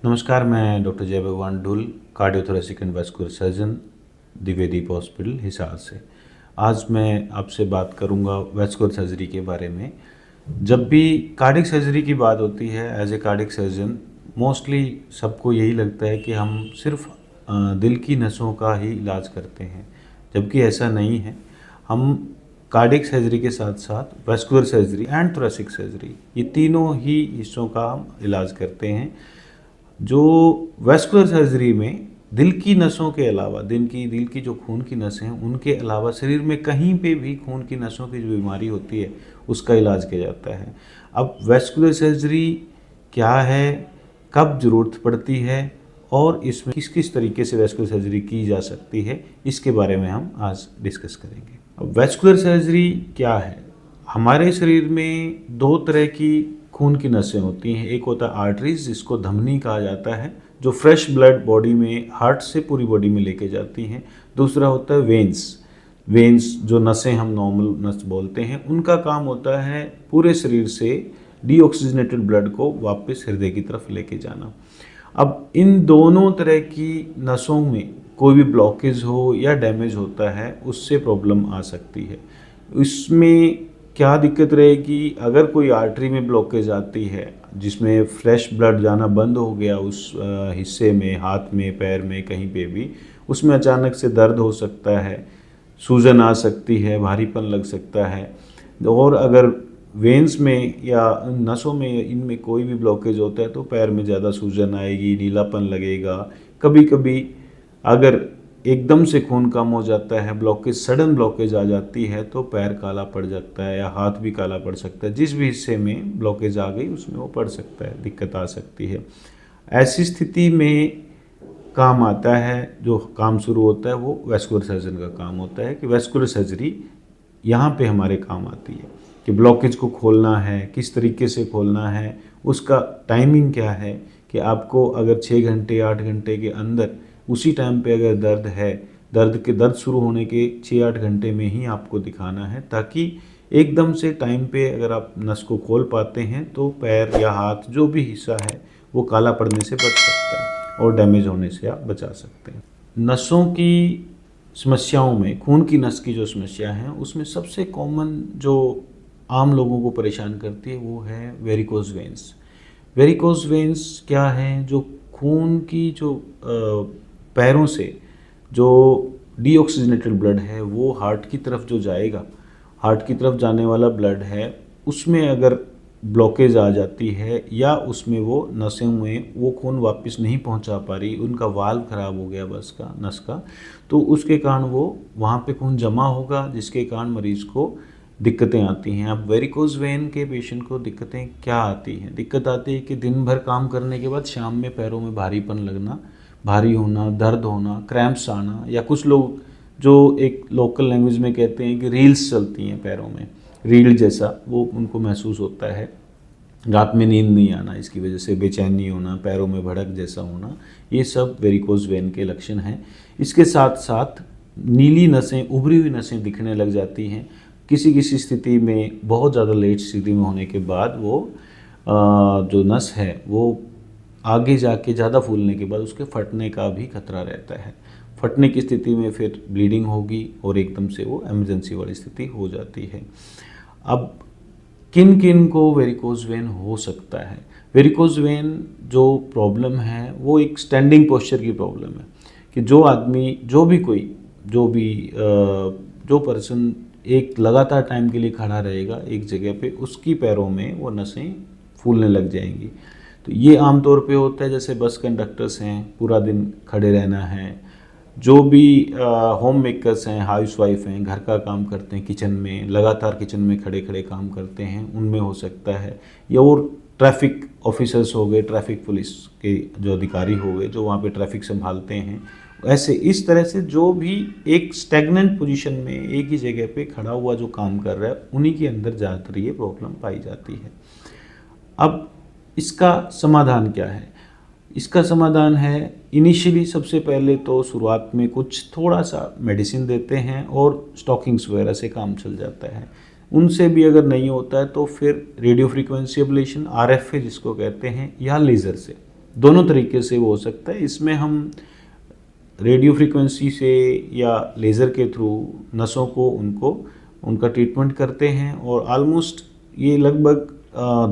नमस्कार, मैं doctor Jay Bhagwan Dhull, cardiothoracic and vascular surgeon, Divyadeep hospital, Hisar से। आज मैं आपसे बात करूंगा वैस्कुलर सर्जरी के बारे में। जब भी कार्डियक सर्जरी की बात होती है, as a cardiac surgeon mostly सबको यही लगता है कि हम सिर्फ दिल की नसों का ही इलाज करते हैं, जबकि ऐसा नहीं है। हम कार्डियक सर्जरी के साथ साथ vascular surgery and thoracic surgery, ये तीनों ही हिस्सों का हम इलाज करते हैं। जो वैस्कुलर सर्जरी में दिल की नसों के अलावा, दिल की जो खून की नसें हैं उनके अलावा शरीर में कहीं पे भी खून की नसों की जो बीमारी होती है उसका इलाज किया जाता है। अब वैस्कुलर सर्जरी क्या है, कब ज़रूरत पड़ती है और इसमें किस किस तरीके से वैस्कुलर सर्जरी की जा सकती है, इसके बारे में हम आज डिस्कस करेंगे। अब वैस्कुलर सर्जरी क्या है? हमारे शरीर में दो तरह की खून की नसें होती हैं। एक होता है आर्टरीज, जिसको धमनी कहा जाता है, जो फ्रेश ब्लड बॉडी में हार्ट से पूरी बॉडी में लेके जाती हैं। दूसरा होता है वेन्स। वेन्स जो नसें हम नॉर्मल नस बोलते हैं, उनका काम होता है पूरे शरीर से डीऑक्सीजनेटेड ब्लड को वापस हृदय की तरफ लेके जाना। अब इन दोनों तरह की नसों में कोई भी ब्लॉकेज हो या डैमेज होता है, उससे प्रॉब्लम आ सकती है। इसमें क्या दिक्कत रहेगी? अगर कोई आर्टरी में ब्लॉकेज आती है जिसमें फ्रेश ब्लड जाना बंद हो गया उस हिस्से में, हाथ में, पैर में, कहीं पे भी, उसमें अचानक से दर्द हो सकता है, सूजन आ सकती है, भारीपन लग सकता है। और अगर वेन्स में या नसों में इनमें कोई भी ब्लॉकेज होता है तो पैर में ज़्यादा सूजन आएगी, नीलापन लगेगा। कभी कभी अगर एकदम से खून कम हो जाता है, ब्लॉकेज, सडन ब्लॉकेज आ जाती है, तो पैर काला पड़ जाता है या हाथ भी काला पड़ सकता है। जिस भी हिस्से में ब्लॉकेज आ गई उसमें वो पड़ सकता है, दिक्कत आ सकती है। ऐसी स्थिति में काम आता है, जो काम शुरू होता है वो वैस्कुलर सर्जन का काम होता है कि वैस्कुलर सर्जरी यहाँ पे हमारे काम आती है कि ब्लॉकेज को खोलना है, किस तरीके से खोलना है, उसका टाइमिंग क्या है कि आपको अगर 6 घंटे 8 घंटे के अंदर उसी टाइम पे अगर दर्द है, दर्द शुरू होने के 6-8 घंटे में ही आपको दिखाना है, ताकि एकदम से टाइम पे अगर आप नस को खोल पाते हैं तो पैर या हाथ जो भी हिस्सा है वो काला पड़ने से बच सकता है और डैमेज होने से आप बचा सकते हैं। नसों की समस्याओं में, खून की नस की जो समस्या है उसमें सबसे कॉमन जो आम लोगों को परेशान करती है वो है वेरिकोज वेन्स। वेरिकोज वेन्स क्या है? जो खून की जो पैरों से जो डीऑक्सीजनेटेड ब्लड है वो हार्ट की तरफ जो जाएगा, हार्ट की तरफ जाने वाला ब्लड है, उसमें अगर ब्लॉकेज आ जाती है या उसमें वो नसें में वो खून वापस नहीं पहुंचा पा रही, उनका वाल्व ख़राब हो गया बस का, नस का, तो उसके कारण वो वहाँ पे खून जमा होगा, जिसके कारण मरीज़ को दिक्कतें आती हैं। अब वेरिकोज वेन के पेशेंट को दिक्कतें क्या आती हैं? दिक्कत आती है कि दिन भर काम करने के बाद शाम में पैरों में भारीपन लगना, भारी होना, दर्द होना, क्रैम्प्स आना, या कुछ लोग जो एक लोकल लैंग्वेज में कहते हैं कि रील्स चलती हैं पैरों में, रील जैसा वो उनको महसूस होता है। रात में नींद नहीं आना, इसकी वजह से बेचैनी होना, पैरों में भड़क जैसा होना, ये सब वेरिकोज वेन के लक्षण हैं। इसके साथ साथ नीली नसें, उभरी हुई नसें दिखने लग जाती हैं। किसी किसी स्थिति में, बहुत ज़्यादा लेट स्थिति में होने के बाद वो जो नस है वो आगे जाके ज़्यादा फूलने के बाद उसके फटने का भी खतरा रहता है। फटने की स्थिति में फिर ब्लीडिंग होगी और एकदम से वो इमरजेंसी वाली स्थिति हो जाती है। अब किन किन को वेरिकोज वेन हो सकता है? वेरिकोज वेन जो प्रॉब्लम है वो एक स्टैंडिंग पोस्चर की प्रॉब्लम है कि जो आदमी, जो पर्सन एक लगातार टाइम के लिए खड़ा रहेगा एक जगह पे, उसकी पैरों में वो नसें फूलने लग जाएंगी। तो ये आमतौर पे होता है, जैसे बस कंडक्टर्स हैं, पूरा दिन खड़े रहना है, जो भी होम मेकर्स हैं, हाउस वाइफ हैं, घर का काम करते हैं, किचन में लगातार किचन में खड़े खड़े काम करते हैं, उनमें हो सकता है। या और ट्रैफिक ऑफिसर्स हो गए, ट्रैफिक पुलिस के जो अधिकारी हो गए, जो वहाँ पे ट्रैफिक संभालते हैं, ऐसे इस तरह से जो भी एक स्टैग्नेंट पोजीशन में एक ही जगह पे खड़ा हुआ जो काम कर रहा है, उन्हीं के अंदर ज़्यादातर ये प्रॉब्लम पाई जाती है। अब इसका समाधान क्या है? इसका समाधान है, इनिशियली सबसे पहले तो शुरुआत में कुछ थोड़ा सा मेडिसिन देते हैं और स्टॉकिंग्स वगैरह से काम चल जाता है। उनसे भी अगर नहीं होता है तो फिर रेडियो फ्रीक्वेंसी एब्लेशन, RFA जिसको कहते हैं, या लेज़र से, दोनों तरीके से वो हो सकता है। इसमें हम रेडियो फ्रीक्वेंसी से या लेज़र के थ्रू नसों को उनका ट्रीटमेंट करते हैं और ऑलमोस्ट ये लगभग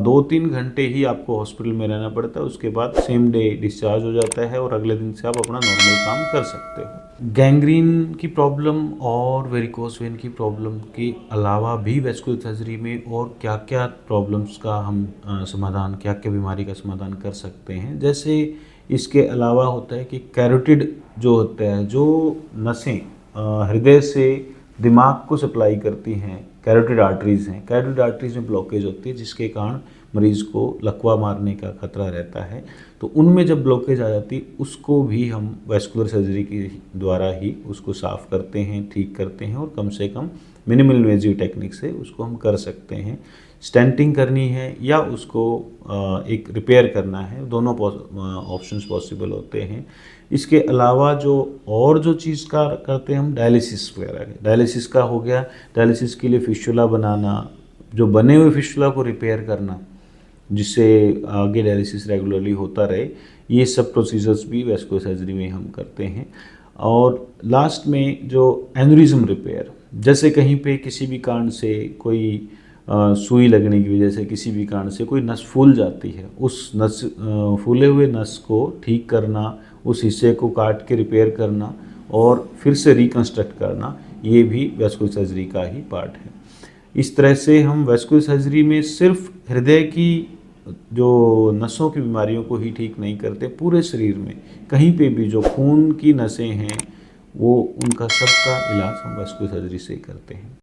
2-3 घंटे ही आपको हॉस्पिटल में रहना पड़ता है। उसके बाद सेम डे डिस्चार्ज हो जाता है और अगले दिन से आप अपना नॉर्मल काम कर सकते हो। गैंग्रीन की प्रॉब्लम और वेरिकोस वेन की प्रॉब्लम के अलावा भी वैस्कुलर सर्जरी में और क्या क्या प्रॉब्लम्स का हम समाधान, क्या क्या बीमारी का समाधान कर सकते हैं। जैसे इसके अलावा होता है कि कैरोटिड जो होता है, जो नसें हृदय से दिमाग को सप्लाई करती हैं, कैरोटिड आर्टरीज़ हैं। कैरोटिड आर्टरीज़ में ब्लॉकेज होती है जिसके कारण मरीज़ को लकवा मारने का खतरा रहता है। तो उनमें जब ब्लॉकेज आ जाती है उसको भी हम वैस्कुलर सर्जरी के द्वारा ही उसको साफ़ करते हैं, ठीक करते हैं और कम से कम मिनिमल इन्वेजिव टेक्निक से उसको हम कर सकते हैं। स्टेंटिंग करनी है या उसको एक रिपेयर करना है, दोनों ऑप्शंस पॉसिबल होते हैं। इसके अलावा जो चीज़ का करते हैं हम डायलिसिस वगैरह। डायलिसिस का हो गया, डायलिसिस के लिए फिस्टुला बनाना, जो बने हुए फिस्टुला को रिपेयर करना जिससे आगे डायलिसिस रेगुलरली होता रहे, ये सब प्रोसीजर्स भी वैस्कुलर सर्जरी में हम करते हैं। और लास्ट में जो एन्युरिज्म रिपेयर, जैसे कहीं पे किसी भी कारण से कोई सुई लगने की वजह से किसी भी कारण से कोई नस फूल जाती है, उस नस फूले हुए नस को ठीक करना, उस हिस्से को काट के रिपेयर करना और फिर से रिकंस्ट्रक्ट करना, ये भी वैस्कुलर सर्जरी का ही पार्ट है। इस तरह से हम वैस्कुलर सर्जरी में सिर्फ हृदय की जो नसों की बीमारियों को ही ठीक नहीं करते, पूरे शरीर में कहीं पे भी जो खून की नसें हैं वो उनका सबका इलाज हम वैस्कुलर सर्जरी से करते हैं।